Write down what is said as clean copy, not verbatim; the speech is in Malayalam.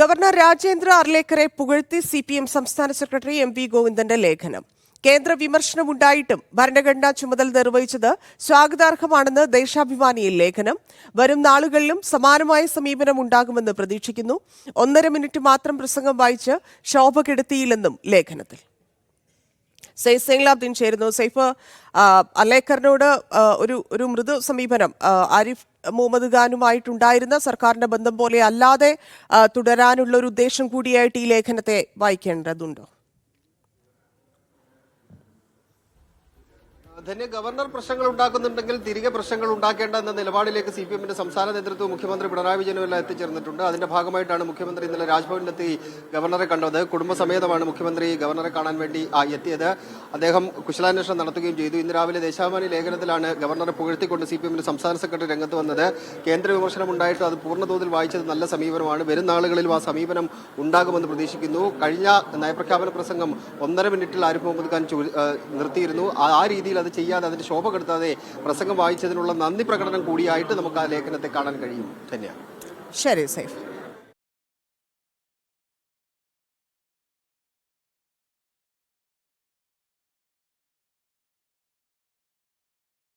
ഗവർണർ രാജേന്ദ്ര അർലേക്കറെ പുകഴ്ത്തി CPM സംസ്ഥാന സെക്രട്ടറി MV ഗോവിന്ദന്റെ ലേഖനം. കേന്ദ്ര വിമർശനമുണ്ടായിട്ടും ഭരണഘടനാ ചുമതല നിർവഹിച്ചത് സ്വാഗതാർഹമാണെന്ന് ദേശാഭിമാനിയിൽ ലേഖനം. വരും നാളുകളിലും സമാനമായ സമീപനം ഉണ്ടാകുമെന്ന് പ്രതീക്ഷിക്കുന്നു. 1.5 മിനിറ്റ് മാത്രം പ്രസംഗം വായിച്ച് ശോഭ കെടുത്തിയില്ലെന്നും ലേഖനത്തിൽ. സെയ്ഫ് സൈൻലാബ്ദീൻ ചേരുന്നു. സെയ്ഫ്, അർലേക്കറിനോട് ഒരു മൃദു സമീപനം ആരിഫ് മുഹമ്മദ് ഖാനുമായിട്ടുണ്ടായിരുന്ന സർക്കാരിന്റെ ബന്ധം പോലെ അല്ലാതെ തുടരാനുള്ള ഒരു ഉദ്ദേശം കൂടിയായിട്ട് ഈ ലേഖനത്തെ വായിക്കേണ്ടതുണ്ടോ? ധന്യ, ഗവർണർ പ്രശ്നങ്ങൾ ഉണ്ടാക്കുന്നുണ്ടെങ്കിൽ തിരികെ പ്രശ്നങ്ങൾ ഉണ്ടാക്കേണ്ട എന്ന നിലപാടിലേക്ക് CPM-ന്റെ സംസ്ഥാന നേതൃത്വം മുഖ്യമന്ത്രി പിണറായി വിജയനുമെല്ലാം എത്തിച്ചേർന്നിട്ടുണ്ട്. അതിന്റെ ഭാഗമായിട്ടാണ് മുഖ്യമന്ത്രി ഇന്നലെ രാജ്ഭവനിലെത്തി ഗവർണറെ കണ്ടത്. കുടുംബസമേതമാണ് മുഖ്യമന്ത്രി ഗവർണറെ കാണാൻ വേണ്ടി എത്തിയത്. അദ്ദേഹം കുശലാന്വേഷണം നടത്തുകയും ചെയ്തു. ഇന്ന് രാവിലെ ദേശാഭിമാനി ലേഖനത്തിലാണ് ഗവർണറെ പുകഴ്ത്തിക്കൊണ്ട് CPM-ന്റെ സംസ്ഥാന സെക്രട്ടറി രംഗത്ത് വന്നത്. കേന്ദ്ര വിമർശനം ഉണ്ടായിട്ട് അത് പൂർണ്ണതോതിൽ വായിച്ചത് നല്ല സമീപനമാണ്. വരും നാളുകളിലും ആ സമീപനം ഉണ്ടാകുമെന്ന് പ്രതീക്ഷിക്കുന്നു. കഴിഞ്ഞ നയപ്രഖ്യാപന പ്രസംഗം 1.5 മിനിറ്റിൽ ആരിഫ് മുഹമ്മദ് ഖാൻ നിർത്തിയിരുന്നു. ആ രീതിയിൽ അത് ചെയ്യാതെ, അതിന്റെ ശോഭ കെടുത്താതെ പ്രസംഗം വായിച്ചതിനുള്ള നന്ദി പ്രകടനം കൂടിയായിട്ട് നമുക്ക് ആ ലേഖനത്തെ കാണാൻ കഴിയും. തന്നെയാണ്. ശരി സൈഫ്.